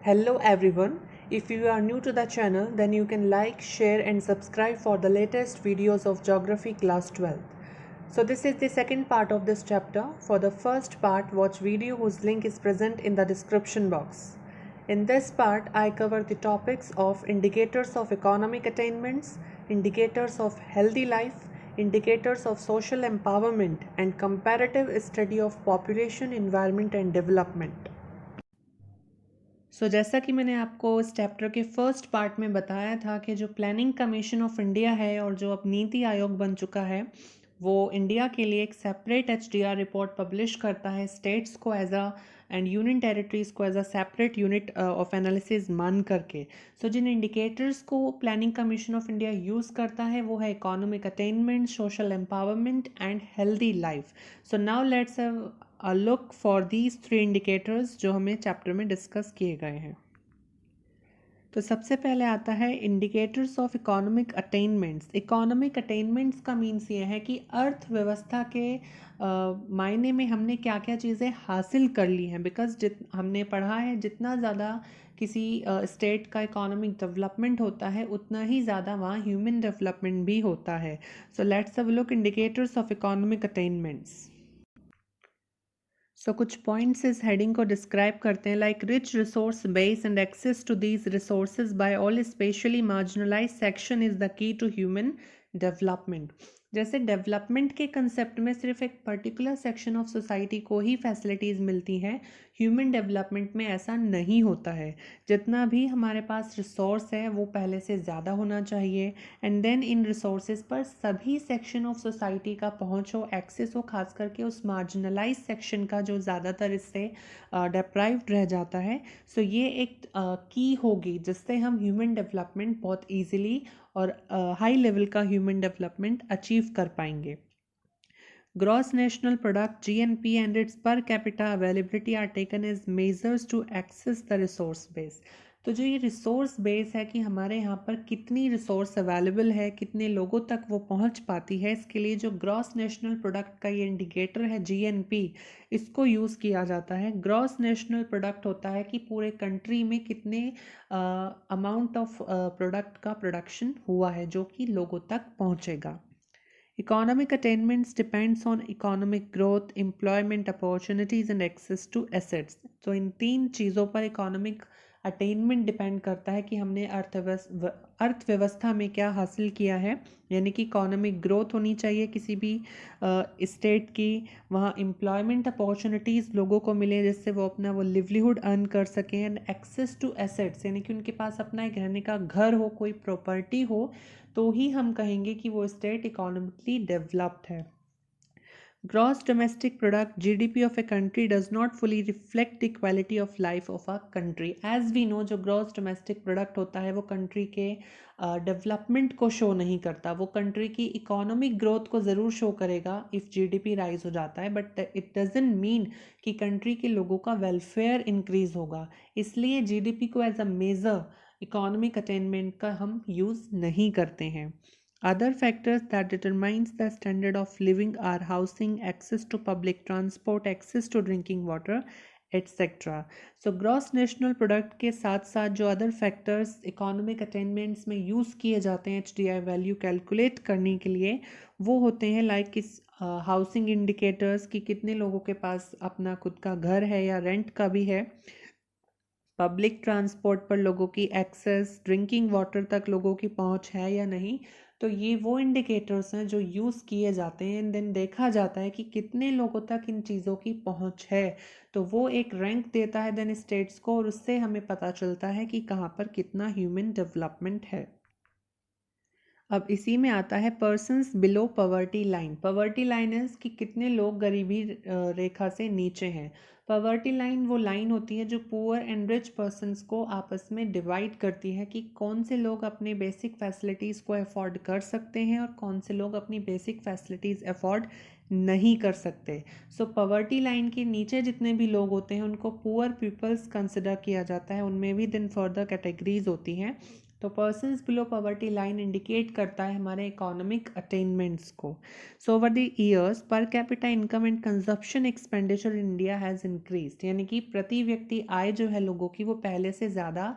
Hello everyone. If you are new to the channel, then you can like, share and subscribe for the latest videos of Geography class 12. So this is the second part of this chapter. For the first part, watch video whose link is present in the description box. In this part, I cover the topics of indicators of economic attainments, indicators of healthy life, indicators of social empowerment and comparative study of population, environment and development. जैसा कि मैंने आपको इस chapter के first part में बताया था कि जो प्लानिंग कमीशन ऑफ इंडिया है और जो अब नीति आयोग बन चुका है वो इंडिया के लिए एक सेपरेट HDR रिपोर्ट पब्लिश करता है स्टेट्स को as a and union territories को as a separate unit of analysis मान करके। जिन इंडिकेटर्स को planning commission of India use करता है वो है economic attainment, social empowerment and healthy life. Now let's have a look for these three indicators जो हमें चैप्टर में डिस्कस किए गए हैं। तो सबसे पहले आता है indicators of economic attainments. Economic attainments का मीन्स ये है कि अर्थव्यवस्था के मायने में हमने क्या क्या चीज़ें हासिल कर ली हैं। बिकॉज हमने पढ़ा है जितना ज़्यादा किसी स्टेट का इकोनॉमिक डेवलपमेंट होता है उतना ही ज़्यादा वहाँ ह्यूमन डेवलपमेंट भी होता है। Let's have a look indicators of economic attainments. कुछ पॉइंट्स इस हेडिंग को डिस्क्राइब करते हैं like rich resource base and access to these resources by all specially marginalise section is the key to human development. जैसे development के concept में सिर्फ एक पर्टिकुलर सेक्शन ऑफ सोसाइटी को ही फैसिलिटीज़ मिलती हैं, ह्यूमन डेवलपमेंट में ऐसा नहीं होता है। जितना भी हमारे पास रिसोर्स है वो पहले से ज़्यादा होना चाहिए एंड देन इन रिसोर्सेज पर सभी सेक्शन ऑफ सोसाइटी का पहुँच हो, एक्सेस हो, खास करके उस मार्जिनलाइज सेक्शन का जो ज़्यादातर इससे डिप्राइव्ड रह जाता है। ये एक की होगी जिससे हम ह्यूमन डेवलपमेंट बहुत ईजिली और हाई लेवल का ह्यूमन डेवलपमेंट अचीव कर पाएंगे। Gross national product GNP and its per capita availability are taken as measures to access the resource base। जो ये रिसोर्स बेस है कि हमारे यहाँ पर कितनी रिसोर्स अवेलेबल है, कितने लोगों तक वो पहुँच पाती है, इसके लिए जो ग्रॉस नेशनल प्रोडक्ट का ये इंडिकेटर है GNP, इसको यूज़ किया जाता है। ग्रॉस नेशनल प्रोडक्ट होता है कि पूरे कंट्री में कितने अमाउंट ऑफ प्रोडक्ट का प्रोडक्शन हुआ है जो कि लोगों तक पहुँचेगा। Economic attainments depends on economic growth, employment opportunities and access to assets। इन तीन चीज़ों पर इकोनॉमिक अटेनमेंट डिपेंड करता है कि हमने अर्थव्यवस्था में क्या हासिल किया है। यानी कि इकोनॉमिक ग्रोथ होनी चाहिए किसी भी स्टेट की, वहाँ एम्प्लॉयमेंट अपॉर्चुनिटीज़ लोगों को मिले जिससे वो अपना वो लिवलीहुड अर्न कर सकें एंड एक्सेस टू एसेट्स यानी कि उनके पास अपना एक रहने का घर हो, कोई प्रॉपर्टी हो, तो ही हम कहेंगे कि वो स्टेट इकोनॉमिकली डेवलप्ड है। Gross domestic product GDP of a country does not fully reflect the quality of life of a country। As we know जो gross domestic product होता है वो कंट्री के डेवलपमेंट को शो नहीं करता, वो कंट्री की इकोनॉमिक ग्रोथ को ज़रूर शो करेगा इफ़ GDP राइज हो जाता है, बट इट डजंट मीन कि कंट्री के लोगों का वेलफेयर इंक्रीज होगा। इसलिए GDP को as a measure economic attainment का हम यूज़ नहीं करते हैं। Other factors that determines the standard of living are housing, access to public transport, access to drinking water, etc। Gross national product के साथ साथ जो अदर फैक्टर्स इकोनॉमिक अटेनमेंट्स में यूज़ किए जाते हैं HDI वैल्यू कैलकुलेट करने के लिए वो होते हैं लाइक किस हाउसिंग इंडिकेटर्स कि कितने लोगों के पास अपना खुद का घर है या रेंट का भी है, पब्लिक ट्रांसपोर्ट पर लोगों की एक्सेस, ड्रिंकिंग वाटर तक लोगों की पहुंच है या नहीं। ये वो इंडिकेटर्स हैं जो यूज़ किए जाते हैं एंड देन देखा जाता है कि कितने लोगों तक इन चीज़ों की पहुंच है, तो वो एक रैंक देता है देन स्टेट्स को और उससे हमें पता चलता है कि कहाँ पर कितना ह्यूमन डेवलपमेंट है। अब इसी में आता है persons below poverty line. Poverty line is कि कितने लोग गरीबी रेखा से नीचे हैं। पॉवर्टी लाइन वो लाइन होती है जो पुअर एंड रिच पर्सन्स को आपस में डिवाइड करती है कि कौन से लोग अपने बेसिक फैसिलिटीज़ को अफोर्ड कर सकते हैं और कौन से लोग अपनी बेसिक फैसिलिटीज़ अफोर्ड नहीं कर सकते। पॉवर्टी लाइन के नीचे जितने भी लोग होते हैं उनको पुअर पीपल्स कंसिडर किया जाता है। उनमें भी दिन फर्दर कैटेगरीज होती हैं। तो persons below poverty line indicate करता है हमारे इकोनॉमिक अटेनमेंट्स को। So over the years per capita income and consumption expenditure in India has increased, यानी कि प्रति व्यक्ति आय जो है लोगों की वो पहले से ज़्यादा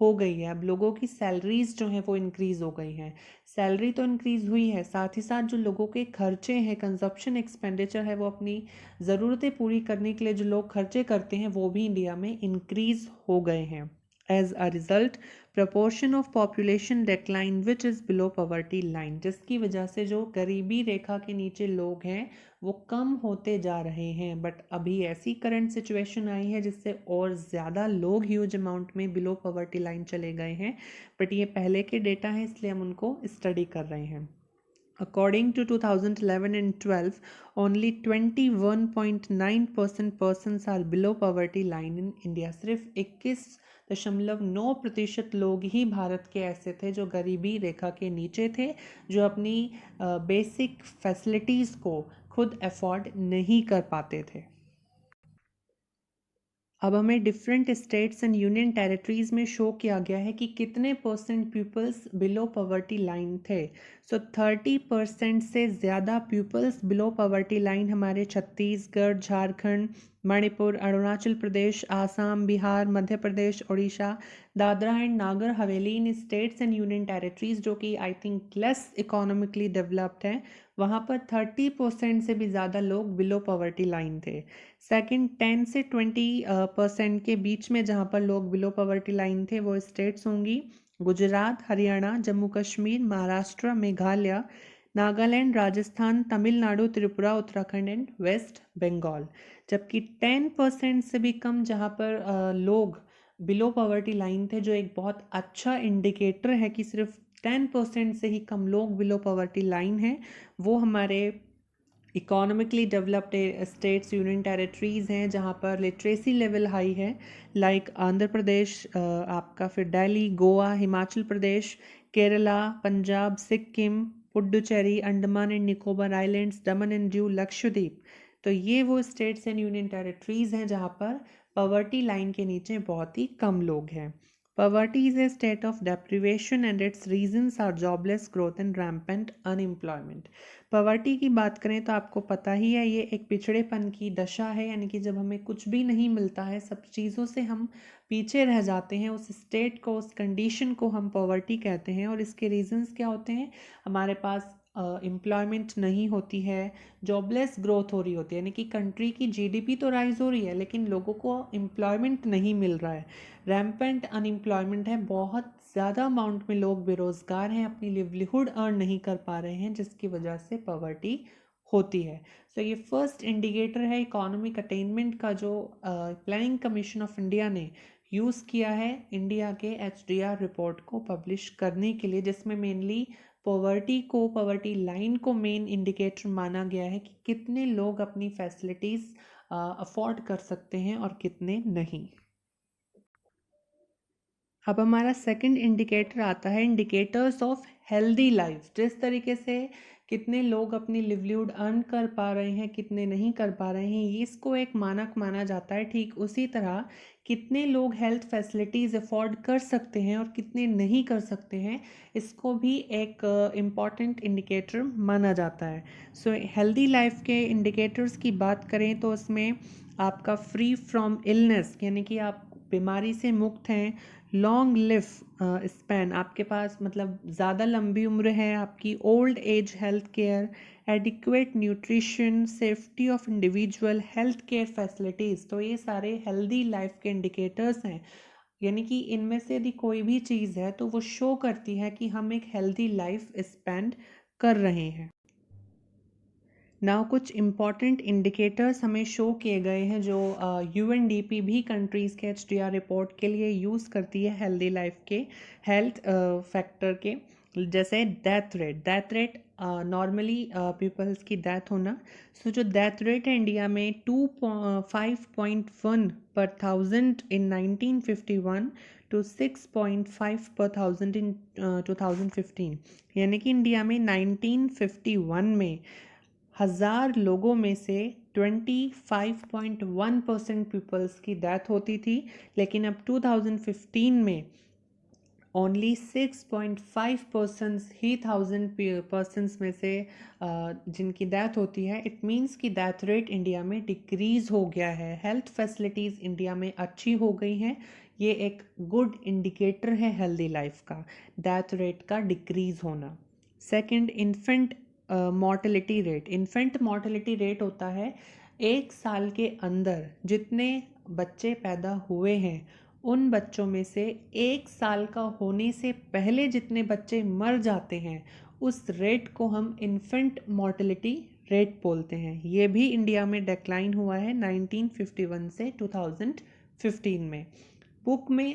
हो गई है। अब लोगों की सैलरीज जो हैं वो इंक्रीज़ हो गई हैं। सैलरी तो इंक्रीज़ हुई है, साथ ही साथ जो लोगों के खर्चे हैं, कंजप्शन एक्सपेंडिचर है, वो अपनी ज़रूरतें पूरी करने के लिए जो लोग खर्चे करते हैं वो भी इंडिया में इंक्रीज़ हो गए हैं। As a result proportion of population decline which is below poverty line, जिसकी वजह से जो गरीबी रेखा के नीचे लोग हैं वो कम होते जा रहे हैं। बट अभी ऐसी करंट सिचुएशन आई है जिससे और ज़्यादा लोग ह्यूज अमाउंट में बिलो पॉवर्टी लाइन चले गए हैं। बट ये पहले के डेटा हैं इसलिए हम उनको स्टडी कर रहे हैं। According to 2011 and 12, only 21.9% persons are below poverty line in India. सिर्फ 21.9% लोग ही भारत के ऐसे थे जो गरीबी रेखा के नीचे थे, जो अपनी बेसिक फैसिलिटीज़ को खुद अफोर्ड नहीं कर पाते थे। अब हमें different states and union territories में शो किया गया है कि कितने percent peoples below poverty line थे। सो 30% से ज़्यादा पीपल्स बिलो पॉवर्टी लाइन हमारे Chhattisgarh, Jharkhand, Manipur, Arunachal Pradesh, Assam, Bihar, Madhya Pradesh, Orissa, Dadra and Nagar Haveli in states and union territories जो कि I think less economically developed हैं, वहाँ पर 30% से भी ज़्यादा लोग बिलो पॉवर्टी लाइन थे। सेकंड 10 से 20% के बीच में जहाँ पर लोग बिलो पॉवर्टी लाइन थे वो स्टेट्स होंगी गुजरात, हरियाणा, जम्मू कश्मीर, महाराष्ट्र, मेघालय, नागालैंड, राजस्थान, तमिलनाडु, त्रिपुरा, उत्तराखंड एंड वेस्ट बंगाल। जबकि 10% से भी कम जहाँ पर लोग बिलो पॉवर्टी लाइन थे, जो एक बहुत अच्छा इंडिकेटर है कि सिर्फ 10% से ही कम लोग बिलो पॉवर्टी लाइन हैं, वो हमारे economically developed states union territories हैं जहाँ पर लिटरेसी लेवल हाई है, लाइक आंध्र प्रदेश, आपका फिर Delhi, Goa, Himachal Pradesh, Kerala, Punjab, Sikkim, Puducherry, Andaman and Nicobar islands, Daman and Diu, Lakshadweep. तो ये वो स्टेट्स एंड यूनियन टेरिटरीज़ हैं जहाँ पर पॉवर्टी लाइन के नीचे बहुत ही कम लोग हैं। Poverty is a state of deprivation and its reasons are jobless growth and rampant unemployment. Poverty की बात करें तो आपको पता ही है ये एक पिछड़ेपन की दशा है, यानी कि जब हमें कुछ भी नहीं मिलता है, सब चीज़ों से हम पीछे रह जाते हैं, उस स्टेट को, उस कंडीशन को हम पॉवर्टी कहते हैं। और इसके रीजंस क्या होते हैं? हमारे पास एम्प्लॉयमेंट नहीं होती है, जॉबलेस ग्रोथ हो रही होती है, यानी कि कंट्री की जीडीपी तो राइज हो रही है लेकिन लोगों को एम्प्लॉयमेंट नहीं मिल रहा है, रैम्पेंट अनएम्प्लॉयमेंट है, बहुत ज़्यादा अमाउंट में लोग बेरोज़गार हैं, अपनी लिवलीहुड अर्न नहीं कर पा रहे हैं, जिसकी वजह से पॉवर्टी होती है। सो ये फर्स्ट इंडिकेटर है इकोनॉमिक अटेनमेंट का जो प्लानिंग कमीशन ऑफ इंडिया ने यूज़ किया है इंडिया के एचडीआर रिपोर्ट को पब्लिश करने के लिए, जिसमें मेनली पॉवर्टी लाइन को मेन इंडिकेटर माना गया है कि कितने लोग अपनी फैसिलिटीज़ अफोर्ड कर सकते हैं और कितने नहीं। अब हमारा सेकंड इंडिकेटर आता है इंडिकेटर्स ऑफ हेल्दी लाइफ। जिस तरीके से कितने लोग अपनी लिवलीहुड अर्न कर पा रहे हैं, कितने नहीं कर पा रहे हैं, ये इसको एक मानक माना जाता है। ठीक उसी तरह कितने लोग हेल्थ फैसिलिटीज़ अफोर्ड कर सकते हैं और कितने नहीं कर सकते हैं, इसको भी एक इम्पॉर्टेंट इंडिकेटर माना जाता है। सो हेल्दी लाइफ के इंडिकेटर्स की बात करें तो उसमें आपका फ्री फ्रॉम इलनेस, यानी कि आप बीमारी से मुक्त हैं, लॉन्ग लिव स्पैन, आपके पास मतलब ज़्यादा लंबी उम्र है आपकी, old age health care, adequate nutrition, safety of individual, health care facilities. तो ये सारे हेल्दी लाइफ के इंडिकेटर्स हैं, यानी कि इनमें से यदि कोई भी चीज़ है तो वो शो करती है कि हम एक हेल्दी लाइफ स्पेंड कर रहे हैं। नाउ कुछ इम्पॉर्टेंट इंडिकेटर्स हमें शो किए गए हैं जो यूएनडीपी भी कंट्रीज़ के एचडीआर रिपोर्ट के लिए यूज़ करती है हेल्दी लाइफ के हेल्थ फैक्टर के, जैसे डेथ रेट नॉर्मली पीपल्स की डेथ होना। सो जो डेथ रेट है इंडिया में 5.1 पर थाउजेंड इन 1951 टू 6.5 पर थाउजेंड इन 2015, यानी कि इंडिया में 1951 में 1000 लोगों में से 25.1% पीपल्स की डेथ होती थी, लेकिन अब 2015 में ओनली 6.5% ही 1000 पर्सन्स में से जिनकी डेथ होती है, इट मीन्स कि डेथ रेट इंडिया में डिक्रीज़ हो गया है। हेल्थ फैसिलिटीज़ इंडिया में अच्छी हो गई हैं। ये एक गुड इंडिकेटर है हेल्दी लाइफ का, डेथ रेट का डिक्रीज़ होना। Second, infant mortality rate. Infant mortality rate होता है 1 साल के अंदर जितने बच्चे पैदा हुए हैं उन बच्चों में से 1 साल का होने से पहले जितने बच्चे मर जाते हैं उस रेट को हम इन्फेंट मॉर्टेलिटी रेट बोलते हैं। ये भी इंडिया में डिक्लाइन हुआ है 1951 से 2015 में। बुक में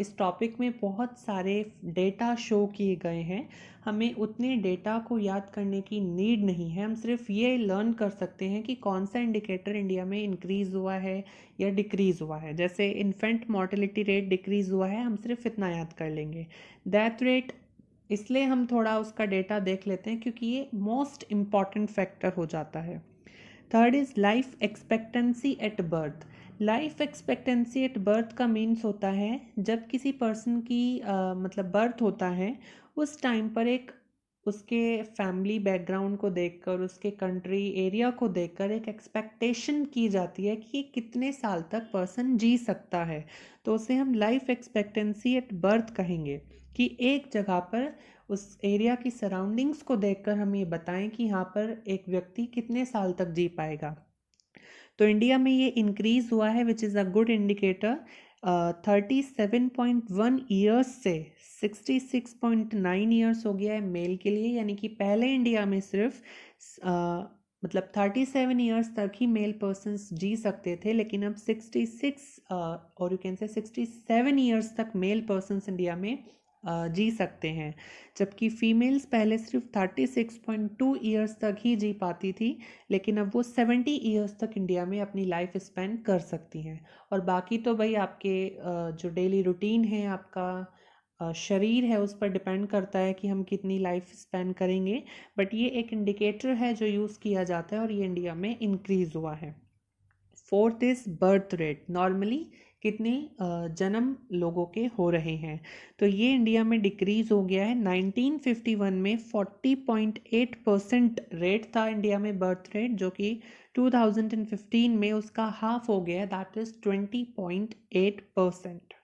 इस टॉपिक में बहुत सारे डेटा शो किए गए हैं। हमें उतने डेटा को याद करने की नीड नहीं है, हम सिर्फ ये लर्न कर सकते हैं कि कौन सा इंडिकेटर इंडिया में इंक्रीज़ हुआ है या डिक्रीज़ हुआ है। जैसे इन्फेंट मॉर्टेलिटी रेट डिक्रीज़ हुआ है, हम सिर्फ इतना याद कर लेंगे। डेथ रेट, इसलिए हम थोड़ा उसका डेटा देख लेते हैं क्योंकि ये मोस्ट इम्पॉर्टेंट फैक्टर हो जाता है। Third is life expectancy at birth. Life expectancy at birth का मीन्स होता है जब किसी पर्सन की मतलब बर्थ होता है उस टाइम पर एक उसके फैमिली बैकग्राउंड को देखकर, उसके कंट्री एरिया को देखकर एक एक्सपेक्टेशन की जाती है कि ये कितने साल तक पर्सन जी सकता है। तो उसे हम लाइफ एक्सपेक्टेंसी एट बर्थ कहेंगे कि एक जगह पर उस एरिया की सराउंडिंग्स को देखकर हम ये बताएं कि यहाँ पर एक व्यक्ति कितने साल तक जी पाएगा। तो इंडिया में ये इंक्रीज हुआ है which is a good indicator. 37.1 years से 66.9 ईयर्स हो गया है मेल के लिए, यानी कि पहले इंडिया में सिर्फ मतलब 37 ईयर्स तक ही मेल पर्सन्स जी सकते थे, लेकिन अब 66 और यू कैन से 67 ईयर्स तक मेल पर्सन्स इंडिया में जी सकते हैं। जबकि फीमेल्स पहले सिर्फ 36.2 ईयर्स तक ही जी पाती थी, लेकिन अब वो 70 ईयर्स तक इंडिया में अपनी लाइफ स्पेंड कर सकती हैं। और बाकी तो भाई आपके जो डेली रूटीन है, आपका शरीर है, उस पर डिपेंड करता है कि हम कितनी लाइफ स्पेंड करेंगे। बट ये एक इंडिकेटर है जो यूज़ किया जाता है और ये इंडिया में इंक्रीज़ हुआ है। Fourth is birth rate. Normally कितने जन्म लोगों के हो रहे हैं, तो ये इंडिया में डिक्रीज हो गया है। 1951 में 40.8% रेट था इंडिया में बर्थ रेट, जो कि 2015 में उसका हाफ हो गया, that is 20.8%।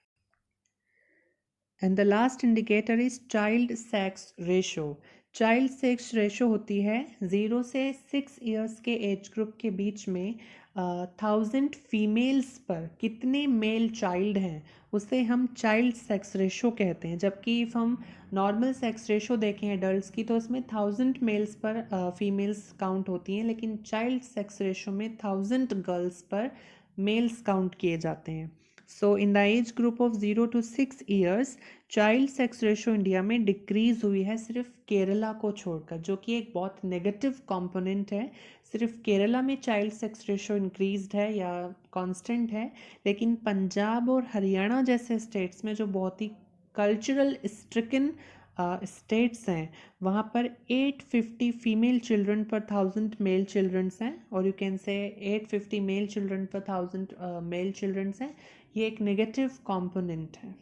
And the last indicator is child sex ratio. Child sex ratio होती है 0 से 6 ईयर्स के एज ग्रुप के बीच में 1000 फीमेल्स पर कितने मेल चाइल्ड हैं, उसे हम चाइल्ड सेक्स रेशो कहते हैं। जबकि इफ़ हम नॉर्मल सेक्स रेशो देखें एडल्ट्स की, तो उसमें 1000 मेल्स पर फीमेल्स काउंट होती हैं, लेकिन चाइल्ड सेक्स रेशो में 1000 गर्ल्स पर मेल्स काउंट किए जाते हैं। So in the age group of 0 to 6 years child sex ratio India में डिक्रीज हुई है, सिर्फ केरला को छोड़कर, जो कि एक बहुत नेगेटिव कंपोनेंट है। सिर्फ केरला में चाइल्ड सेक्स रेशो इंक्रीज्ड है या कांस्टेंट है, लेकिन पंजाब और हरियाणा जैसे स्टेट्स में जो बहुत ही कल्चरल स्ट्रिकन स्टेट्स हैं, वहाँ पर 850 फीमेल चिल्ड्रन पर 1000 मेल चिल्ड्रंस हैं, और you can say 850 mail children पर 1000 मेल चिल्ड्रंस हैं। ये एक नेगेटिव कंपोनेंट है।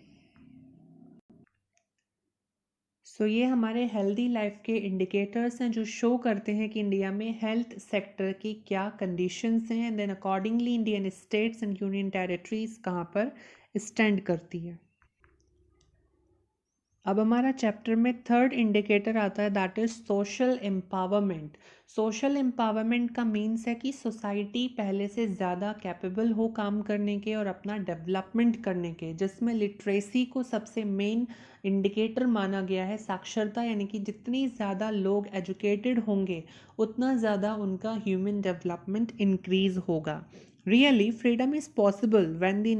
सो ये हमारे हेल्दी लाइफ के इंडिकेटर्स हैं जो शो करते हैं कि इंडिया में हेल्थ सेक्टर की क्या कंडीशंस हैं, and then accordingly Indian states and union territories कहाँ पर स्टैंड करती है। अब हमारा चैप्टर में थर्ड इंडिकेटर आता है, that is social empowerment. Social empowerment का मीन्स है कि सोसाइटी पहले से ज़्यादा कैपेबल हो काम करने के और अपना डेवलपमेंट करने के, जिसमें लिटरेसी को सबसे मेन इंडिकेटर माना गया है। साक्षरता, यानी कि जितनी ज़्यादा लोग एजुकेटेड होंगे उतना ज़्यादा उनका ह्यूमन डेवलपमेंट इंक्रीज होगा। Really, freedom is possible when the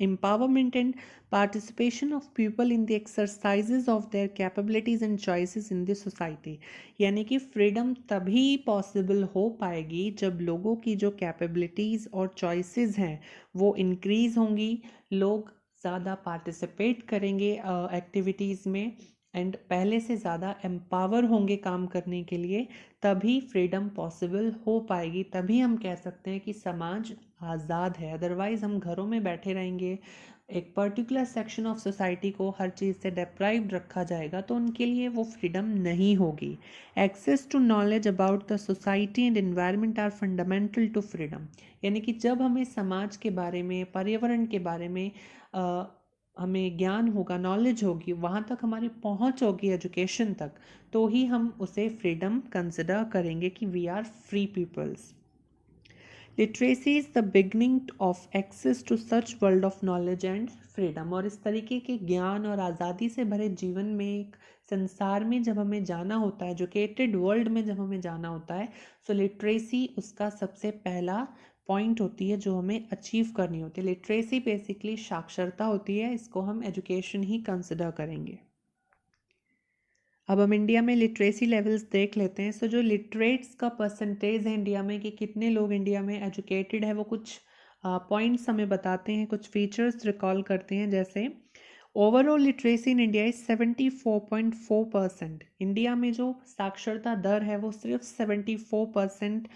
empowerment and participation of people in the exercises of their capabilities and choices in the society। यानी कि फ्रीडम तभी पॉसिबल हो पाएगी जब लोगों की जो कैपेबिलिटीज़ और चॉइसेस हैं वो इंक्रीज होंगी, लोग ज़्यादा पार्टिसिपेट करेंगे एक्टिविटीज़ में, एंड पहले से ज़्यादा एम्पावर होंगे काम करने के लिए, तभी फ्रीडम पॉसिबल हो पाएगी। तभी हम कह सकते हैं कि समाज आज़ाद है। अदरवाइज़ हम घरों में बैठे रहेंगे, एक पर्टिकुलर सेक्शन ऑफ सोसाइटी को हर चीज़ से डिप्राइव्ड रखा जाएगा तो उनके लिए वो फ्रीडम नहीं होगी। Access to knowledge about the society and environment are fundamental to freedom. यानी कि जब हमें समाज के बारे में, पर्यावरण के बारे में हमें ज्ञान होगा, नॉलेज होगी, वहाँ तक हमारी पहुँच होगी एजुकेशन तक, तो ही हम उसे फ्रीडम कंसिडर करेंगे कि we are free peoples. Literacy is the beginning of access to such world of knowledge and freedom. और इस तरीके के ज्ञान और आज़ादी से भरे जीवन में, एक संसार में जब हमें जाना होता है, एजुकेटेड वर्ल्ड में जब हमें जाना होता है, सो लिटरेसी उसका सबसे पहला पॉइंट होती है जो हमें अचीव करनी होती है। लिटरेसी बेसिकली साक्षरता होती है, इसको हम एजुकेशन ही कंसिडर करेंगे। अब हम इंडिया में लिटरेसी लेवल्स देख लेते हैं। सो जो लिटरेट्स का परसेंटेज है इंडिया में, कि कितने लोग इंडिया में एजुकेटेड है, वो कुछ पॉइंट्स हमें बताते हैं, कुछ फीचर्स रिकॉल करते हैं। जैसे overall literacy in India is 74.4%। India में जो साक्षरता दर है वो सिर्फ 74%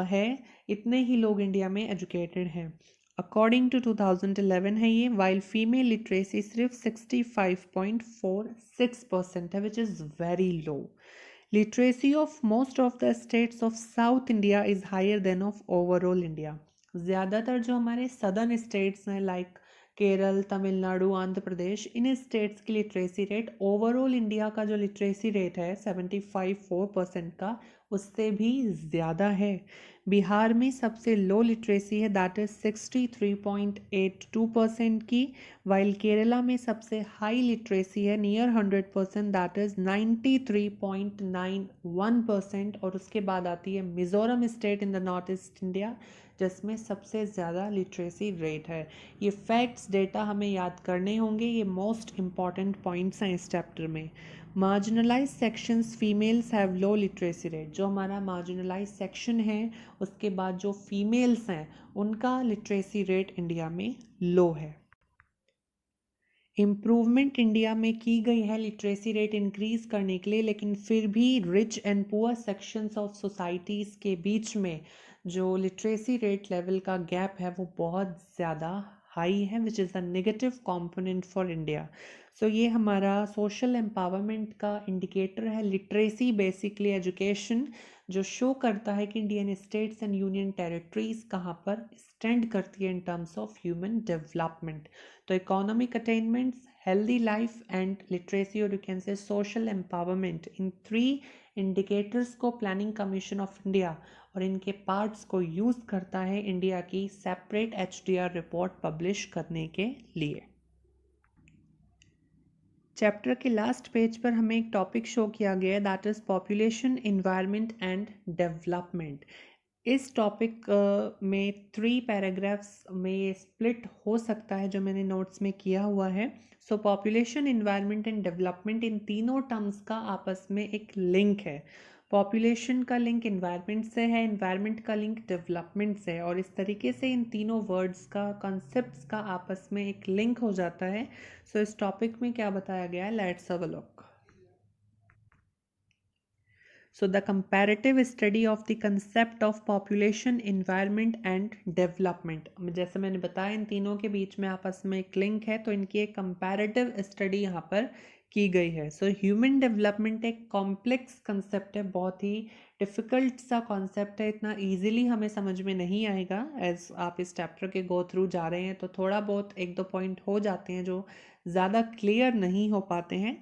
है। इतने ही लोग इंडिया में एजुकेटेड हैं अकॉर्डिंग टू 2011 है ये। वाइल फीमेल लिटरेसी सिर्फ 65.46% है, which is very low. Literacy of most of the states of south India is higher than of overall India. ज़्यादातर जो हमारे सदर्न स्टेट्स हैं, लाइक केरल, तमिलनाडु, आंध्र प्रदेश, इन स्टेट्स की लिटरेसी रेट ओवरऑल इंडिया का जो लिटरेसी रेट है 75.4% का, उससे भी ज़्यादा है। बिहार में सबसे लो लिटरेसी है, दैट इज़ 63.82% की, वाइल केरला में सबसे हाई लिटरेसी है नियर 100%, दैट इज़ 93.91%। और उसके बाद आती है Mizoram state in the north east India, जिसमें सबसे ज़्यादा लिटरेसी रेट है। ये फैक्ट्स, डेटा हमें याद करने होंगे, ये मोस्ट इम्पॉर्टेंट पॉइंट्स हैं इस चैप्टर में। Marginalise sections females have low literacy rate. जो हमारा मार्जिनलाइज सेक्शन है, उसके बाद जो फीमेल्स हैं, उनका लिटरेसी रेट इंडिया में लो है। इम्प्रूवमेंट इंडिया में की गई है लिटरेसी रेट इंक्रीज़ करने के लिए, लेकिन फिर भी rich and poor sections of societies के बीच में जो लिटरेसी रेट लेवल का गैप है वो बहुत ज़्यादा हाई है, which is a negative component for India. So ये हमारा सोशल एम्पावरमेंट का इंडिकेटर है। लिटरेसी बेसिकली एजुकेशन जो शो करता है कि Indian states and union territories कहाँ पर स्टैंड करती है in terms of human development. तो economic attainments, healthy life and literacy, और you can say social empowerment, in 3 indicators को प्लानिंग कमीशन ऑफ इंडिया और इनके पार्ट्स को यूज़ करता है इंडिया की सेपरेट HDR रिपोर्ट पब्लिश करने के लिए। चैप्टर के लास्ट पेज पर हमें एक टॉपिक शो किया गया है, that is population, environment and development. इस टॉपिक में 3 पैराग्राफ्स में स्प्लिट हो सकता है, जो मैंने नोट्स में किया हुआ है। So population, environment and development, इन तीनों टर्म्स का आपस में एक लिंक है। पॉपुलेशन का लिंक इन्वायरमेंट से है, इन्वायरमेंट का लिंक डेवलपमेंट से है, और इस तरीके से इन तीनों वर्ड्स का, कॉन्सेप्ट्स का आपस में एक लिंक हो जाता है। सो इस टॉपिक में क्या बताया गया है, let's have a look. So the comparative study of the concept of population, environment and development, जैसे मैंने बताया इन तीनों के बीच में आपस में एक लिंक है, तो इनकी एक कंपैरेटिव स्टडी यहाँ पर की गई है। सो ह्यूमन डेवलपमेंट एक कॉम्प्लेक्स कंसेप्ट है, बहुत ही डिफ़िकल्ट सा कॉन्सेप्ट है, इतना इजीली हमें समझ में नहीं आएगा। एज आप इस चैप्टर के गो थ्रू जा रहे हैं तो थोड़ा बहुत 1-2 पॉइंट हो जाते हैं जो ज़्यादा क्लियर नहीं हो पाते हैं।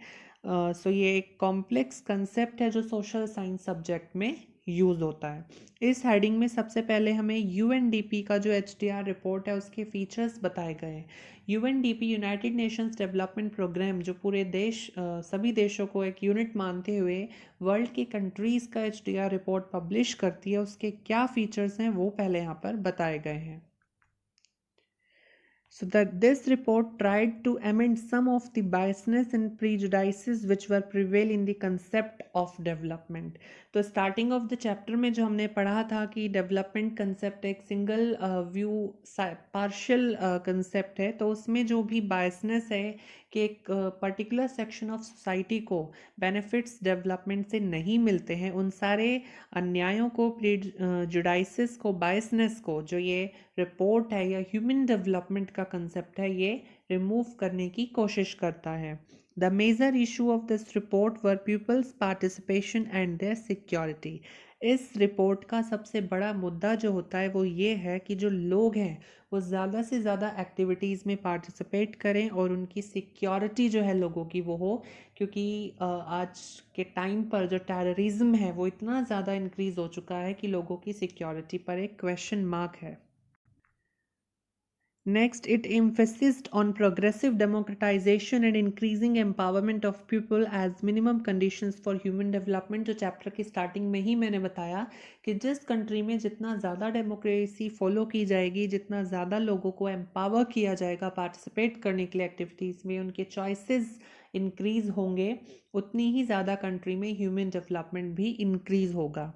सो ये एक कॉम्प्लेक्स कंसेप्ट है जो सोशल साइंस सब्जेक्ट में यूज़ होता है। इस हेडिंग में सबसे पहले हमें UNDP का जो HDR रिपोर्ट है उसके फीचर्स बताए गए हैं। UNDP united nations development programme, जो पूरे देश, सभी देशों को एक यूनिट मानते हुए वर्ल्ड की कंट्रीज़ का HDR रिपोर्ट पब्लिश करती है, उसके क्या फीचर्स हैं वो पहले यहाँ पर बताए गए हैं। So that this report tried to amend some of the biasness and prejudices which were prevail in the concept of development. तो स्टार्टिंग ऑफ द चैप्टर में जो हमने पढ़ा था कि डेवलपमेंट कंसेप्ट एक सिंगल व्यू पार्शियल कंसेप्ट है, तो उसमें जो भी बायसनेस है कि एक पर्टिकुलर सेक्शन ऑफ सोसाइटी को बेनिफिट्स डेवलपमेंट से नहीं मिलते हैं, उन सारे अन्यायों को, प्रीजुडाइसिस को, बायसनेस को, जो ये रिपोर्ट है या ह्यूमन डेवलपमेंट का कंसेप्ट है, ये रिमूव करने की कोशिश करता है। The major issue of this report were peoples participation and their security. इस रिपोर्ट का सबसे बड़ा मुद्दा जो होता है वो ये है कि जो लोग हैं वो ज़्यादा से ज़्यादा एक्टिविटीज़ में पार्टिसिपेट करें और उनकी सिक्योरिटी जो है लोगों की वो हो, क्योंकि आज के टाइम पर जो टेररिज्म है वो इतना ज़्यादा इंक्रीज़ हो चुका है कि लोगों की सिक्योरिटी पर एक क्वेश्चन मार्क है। Next, it emphasized on progressive democratization and increasing empowerment of people as minimum conditions for human development। जो चैप्टर की स्टार्टिंग में ही मैंने बताया कि जिस कंट्री में जितना ज़्यादा डेमोक्रेसी फॉलो की जाएगी, जितना ज़्यादा लोगों को एम्पावर किया जाएगा पार्टिसिपेट करने के लिए एक्टिविटीज़ में, उनके चॉइसेस इंक्रीज होंगे, उतनी ही ज़्यादा कंट्री में ह्यूमन डेवलपमेंट भी इंक्रीज होगा।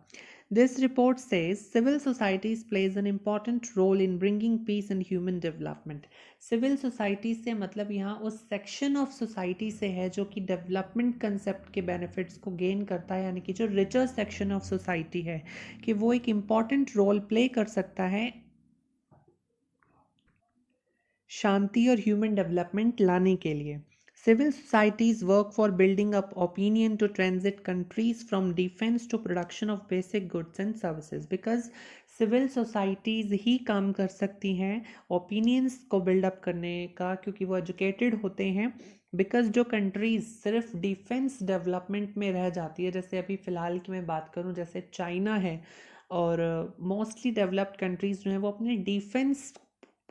This report says civil societies plays an important role in bringing peace and human development। Civil society से मतलब यहाँ उस सेक्शन ऑफ सोसाइटी से है जो कि डेवलपमेंट कंसेप्ट के बेनिफिट्स को गेन करता है, यानी कि जो रिचर सेक्शन ऑफ सोसाइटी है कि वो एक इम्पॉर्टेंट रोल प्ले कर सकता है शांति और ह्यूमन डेवलपमेंट लाने के लिए। Civil societies work for building up opinion to transit countries from defense to production of basic goods and services, because civil societies ही काम कर सकती हैं ओपिनियंस को बिल्डअप करने का, क्योंकि वो एजुकेटेड होते हैं। बिकॉज जो कंट्रीज सिर्फ डिफेंस डेवलपमेंट में रह जाती है, जैसे अभी फ़िलहाल की मैं बात करूं, जैसे चाइना है और मोस्टली डेवलप्ड कंट्रीज़ जो हैं वो अपने डिफेंस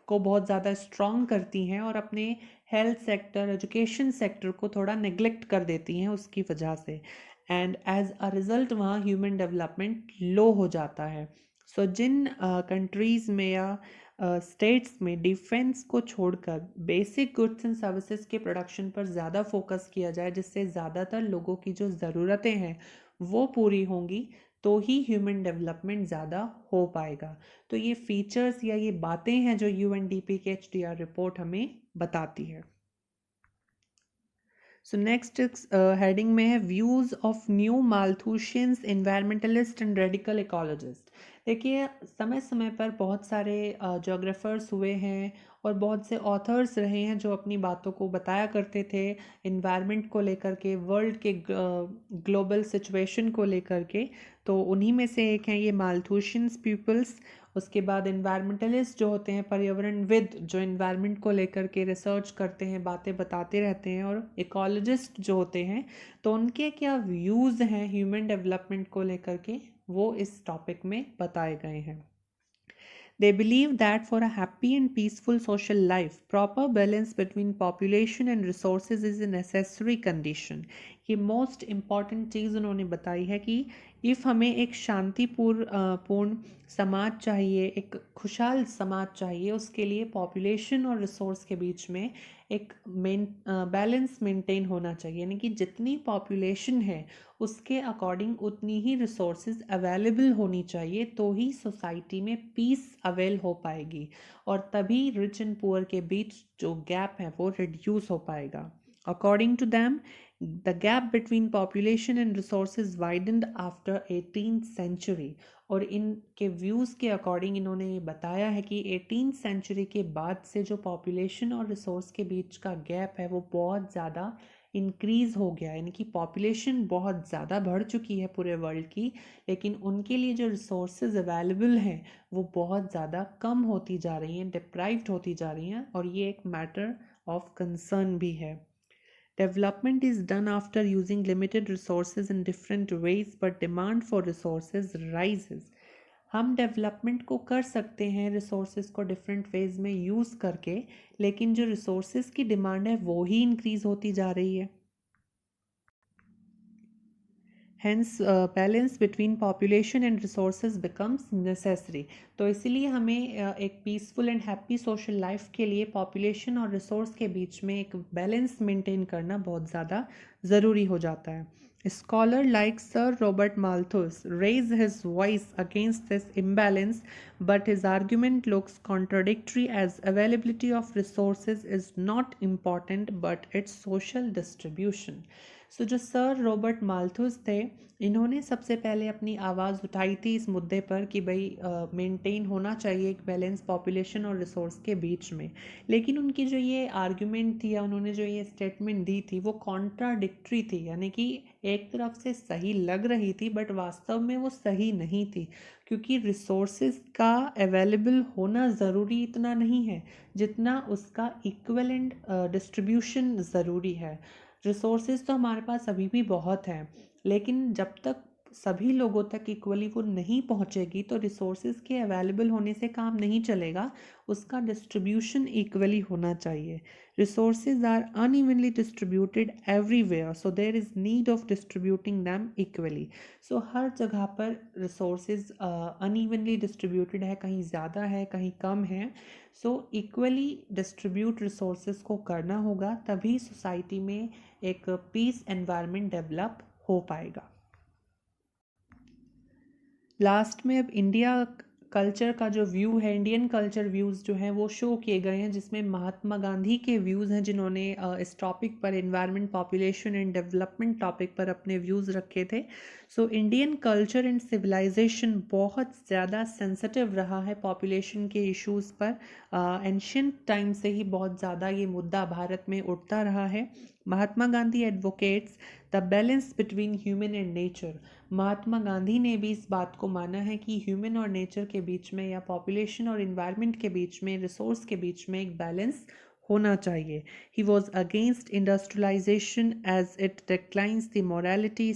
को बहुत ज़्यादा स्ट्रॉन्ग करती हैं और अपने हेल्थ सेक्टर, एजुकेशन सेक्टर को थोड़ा नेग्लेक्ट कर देती हैं उसकी वजह से, एंड एज अ रिज़ल्ट वहाँ ह्यूमन डेवलपमेंट लो हो जाता है। सो जिन कंट्रीज़ में या स्टेट्स में डिफेंस को छोड़कर बेसिक गुड्स एंड सर्विसेज के प्रोडक्शन पर ज़्यादा फोकस किया जाए, जिससे ज़्यादातर लोगों की जो ज़रूरतें हैं वो पूरी होंगी, तो ही ह्यूमन डेवलपमेंट ज़्यादा हो पाएगा। तो ये फीचर्स या ये बातें हैं जो यूएनडीपी के एचडीआर रिपोर्ट हमें बताती है। सो नेक्स्ट हेडिंग में है views of new Malthusians environmentalist and radical ecologist. देखिए, समय समय पर बहुत सारे जोग्राफर्स हुए हैं और बहुत से ऑथर्स रहे हैं जो अपनी बातों को बताया करते थे इन्वायरमेंट को लेकर के, वर्ल्ड के ग्लोबल सिचुएशन को लेकर के। तो उन्हीं में से एक हैं ये माल्थूशियंस पीपल्स। उसके बाद इन्वायरमेंटलिस्ट जो होते हैं, पर्यावरणविद, जो इन्वायरमेंट को लेकर के रिसर्च करते हैं, बातें बताते रहते हैं, और इकोलॉजिस्ट जो होते हैं, तो उनके क्या व्यूज़ हैं ह्यूमन डेवलपमेंट को लेकर के, वो इस टॉपिक में बताए गए हैं। They believe that for a happy and peaceful social life, proper balance between population and resources is a necessary condition। ये मोस्ट इम्पॉर्टेंट चीज़ उन्होंने बताई है कि इफ़ हमें एक पूर्ण समाज चाहिए, एक खुशहाल समाज चाहिए, उसके लिए पॉपुलेशन और रिसोर्स के बीच में एक बैलेंस मेंटेन होना चाहिए, यानी कि जितनी पॉपुलेशन है उसके अकॉर्डिंग उतनी ही रिसोर्सेज अवेलेबल होनी चाहिए, तो ही सोसाइटी में पीस अवेल हो पाएगी और तभी रिच एंड पुअर के बीच जो गैप है वो रिड्यूस हो पाएगा। According to them, the gap between population and resources widened after 18th century. और इनके व्यूज़ के अकॉर्डिंग इन्होंने ये बताया है कि 18th सेंचुरी के बाद से जो पॉपुलेशन और रिसोर्स के बीच का गैप है वो बहुत ज़्यादा इंक्रीज़ हो गया, यानी कि पॉपुलेशन बहुत ज़्यादा बढ़ चुकी है पूरे वर्ल्ड की, लेकिन उनके लिए जो रिसोर्सेज अवेलेबल हैं वो बहुत ज़्यादा कम होती जा रही हैं, डिप्राइव्ड होती जा रही हैं, और ये एक मैटर ऑफ कंसर्न भी है। Development is done after using limited resources in different ways, but demand for resources rises। हम डेवलपमेंट को कर सकते हैं रिसोर्सेज को डिफरेंट वेज में यूज़ करके, लेकिन जो रिसोर्सेज की डिमांड है वो ही इंक्रीज़ होती जा रही है। Hence, balance between population and resources becomes necessary। तो इसीलिए हमें एक peaceful and happy social life के लिए पॉपुलेशन और रिसोर्स के बीच में एक बैलेंस मेंटेन करना बहुत ज़्यादा ज़रूरी हो जाता है। Scholar like Sir Robert Malthus raised his voice against this imbalance but his argument looks contradictory as availability of resources is not important but its social distribution. सो जो सर रॉबर्ट माल्थus थे, इन्होंने सबसे पहले अपनी आवाज़ उठाई थी इस मुद्दे पर कि भाई मेंटेन होना चाहिए एक बैलेंस पॉपुलेशन और रिसोर्स के बीच में। लेकिन उनकी जो ये आर्गुमेंट थी या उन्होंने जो ये स्टेटमेंट दी थी वो कॉन्ट्राडिक्टरी थी, यानी कि एक तरफ से सही लग रही थी बट वास्तव में वो सही नहीं थी, क्योंकि रिसोर्सेज का अवेलेबल होना ज़रूरी इतना नहीं है जितना उसका इक्विवेलेंट डिस्ट्रीब्यूशन ज़रूरी है। रिसोर्सेज तो हमारे पास अभी भी बहुत हैं, लेकिन जब तक सभी लोगों तक इक्वली वो नहीं पहुंचेगी तो रिसोर्सेज के अवेलेबल होने से काम नहीं चलेगा, उसका डिस्ट्रीब्यूशन इक्वली होना चाहिए। Resources are unevenly distributed everywhere, so there is need of distributing them equally. So हर जगह पर रिसोर्सेज अनइवनली डिस्ट्रीब्यूटेड है, कहीं ज़्यादा है कहीं कम है। सो इक्वली डिस्ट्रीब्यूट रिसोर्सेज को करना होगा, तभी सोसाइटी में एक पीस एनवायरनमेंट डेवलप हो पाएगा। लास्ट में अब इंडिया कल्चर का जो व्यू है, इंडियन कल्चर व्यूज़ जो हैं वो शो किए गए हैं, जिसमें महात्मा गांधी के व्यूज़ हैं जिन्होंने इस टॉपिक पर environment population and development topic पर अपने व्यूज़ रखे थे। So Indian culture and civilisation बहुत ज़्यादा सेंसिटिव रहा है पॉपुलेशन के इश्यूज़ पर। एंशियंट टाइम से ही बहुत ज़्यादा ये मुद्दा भारत में उठता रहा है। Mahatma Gandhi advocates the balance between human and nature. Mahatma Gandhi ने भी इस बात को माना है कि ह्यूमन और नेचर के बीच में या पॉपुलेशन और इन्वायरमेंट के बीच में, रिसोर्स के बीच में एक बैलेंस होना चाहिए। He was against industrialisation as it declines the morality,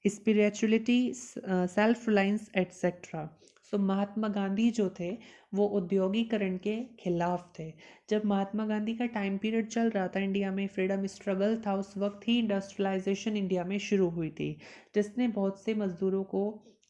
spirituality, self reliance etcetera. So Mahatma Gandhi जो थे वो औद्योगिकरण के खिलाफ थे। जब महात्मा गांधी का टाइम पीरियड चल रहा था इंडिया में, फ्रीडम स्ट्रगल था, उस वक्त ही इंडस्ट्रियलाइजेशन इंडिया में शुरू हुई थी, जिसने बहुत से मज़दूरों को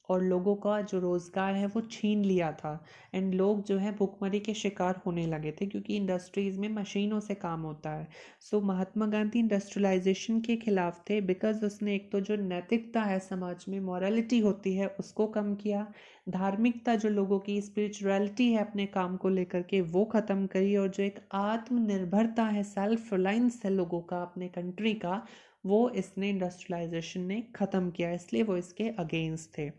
और लोगों का जो रोज़गार है वो छीन लिया था। एंड लोग जो है भुखमरी के शिकार होने लगे थे, क्योंकि इंडस्ट्रीज़ में मशीनों से काम होता है। सो महात्मा गांधी इंडस्ट्रियलाइजेशन के खिलाफ थे, बिकॉज उसने एक तो जो नैतिकता है समाज में, मॉरलिटी होती है, उसको कम किया। धार्मिकता जो लोगों की स्पिरिचुअलिटी है अपने काम को लेकर के, वो ख़त्म करी। और जो एक आत्मनिर्भरता है, सेल्फ रिलायंस है लोगों का अपने कंट्री का, वो इसने इंडस्ट्रियलाइजेशन ने ख़त्म किया, इसलिए वो इसके अगेंस्ट थे।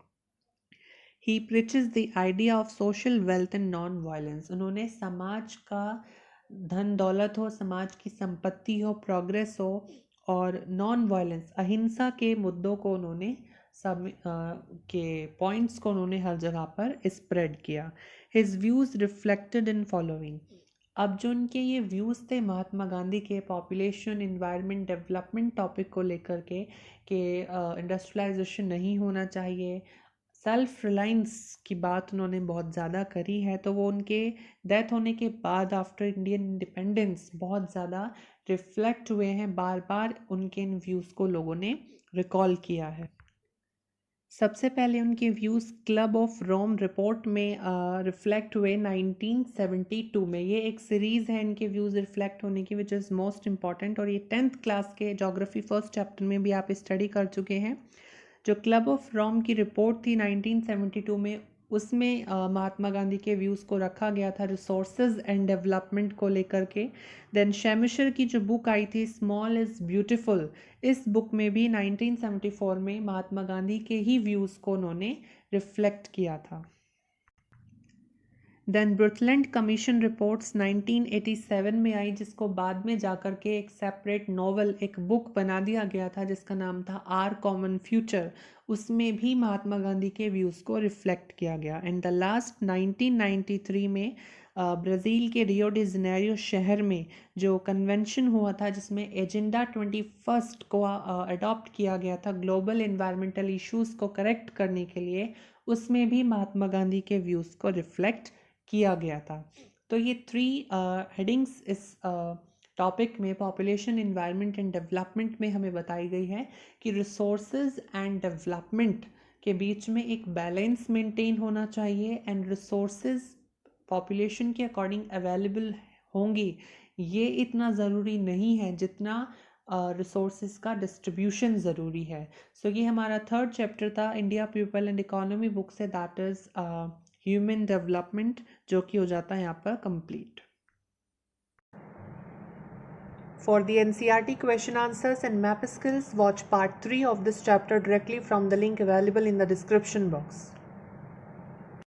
He preaches the idea of social wealth and non violence. उन्होंने समाज का धन दौलत हो, समाज की संपत्ति हो, प्रोग्रेस हो, और नॉन वायलेंस, अहिंसा के मुद्दों को उन्होंने सब के पॉइंट्स को उन्होंने हर जगह पर स्प्रेड किया। His views reflected in following. अब जो उनके ये व्यूज़ थे महात्मा गांधी के पॉपुलेशन, इन्वायरमेंट, डेवलपमेंट टॉपिक को लेकर के, कि इंडस्ट्रियलाइजेशन नहीं होना चाहिए, सेल्फ रिलायंस की बात उन्होंने बहुत ज़्यादा करी है, तो वो उनके डेथ होने के बाद आफ्टर इंडियन इंडिपेंडेंस बहुत ज़्यादा रिफ्लेक्ट हुए हैं। बार बार उनके इन व्यूज़ को लोगों ने रिकॉल किया है। सबसे पहले उनके views club of Rome report में रिफ्लेक्ट हुए 1972 में। ये एक सीरीज़ है इनके व्यूज़ रिफ्लेक्ट होने की, विच इज़ मोस्ट इम्पॉर्टेंट, और ये 10th क्लास के जोग्राफी फर्स्ट चैप्टर में भी आप स्टडी कर चुके हैं। जो क्लब ऑफ रोम की रिपोर्ट थी 1972 में, उसमें महात्मा गांधी के व्यूज़ को रखा गया था रिसोर्सेज एंड डेवलपमेंट को लेकर के। देन शैमिशर की जो बुक आई थी स्मॉल इज़ ब्यूटीफुल, इस बुक में भी 1974 में महात्मा गांधी के ही व्यूज़ को उन्होंने रिफ्लेक्ट किया था। देन ब्रुटलैंड कमीशन रिपोर्ट्स 1987 में आई, जिसको बाद में जाकर के एक सेपरेट नॉवल, एक बुक बना दिया गया था जिसका नाम था आर कॉमन फ्यूचर। उसमें भी महात्मा गांधी के व्यूज़ को रिफ्लेक्ट किया गया। एंड द लास्ट 1993 में ब्राज़ील के रियो डी जनेरियो शहर में जो कन्वेंशन हुआ था, जिसमें एजेंडा 21 को अडॉप्ट किया गया था ग्लोबल इन्वायरमेंटल इश्यूज़ को करेक्ट करने के लिए, उसमें भी महात्मा गांधी के व्यूज़ को रिफ्लेक्ट किया गया था। तो ये 3 हेडिंग्स इस टॉपिक में, पॉपुलेशन, इन्वायरमेंट एंड डेवलपमेंट में, हमें बताई गई है कि रिसोर्सेज एंड डेवलपमेंट के बीच में एक बैलेंस मेंटेन होना चाहिए। एंड रिसोर्सेज पॉपुलेशन के अकॉर्डिंग अवेलेबल होंगी, ये इतना ज़रूरी नहीं है जितना रिसोर्सेज का डिस्ट्रीब्यूशन ज़रूरी है। सो ये हमारा 3rd चैप्टर था India, people and economy book से, दैट इज़ ह्यूमन डेवलपमेंट, जो कि हो जाता है यहाँ पर complete. For the NCERT question answers and map skills, watch part 3 of this chapter directly from the link available in the description box.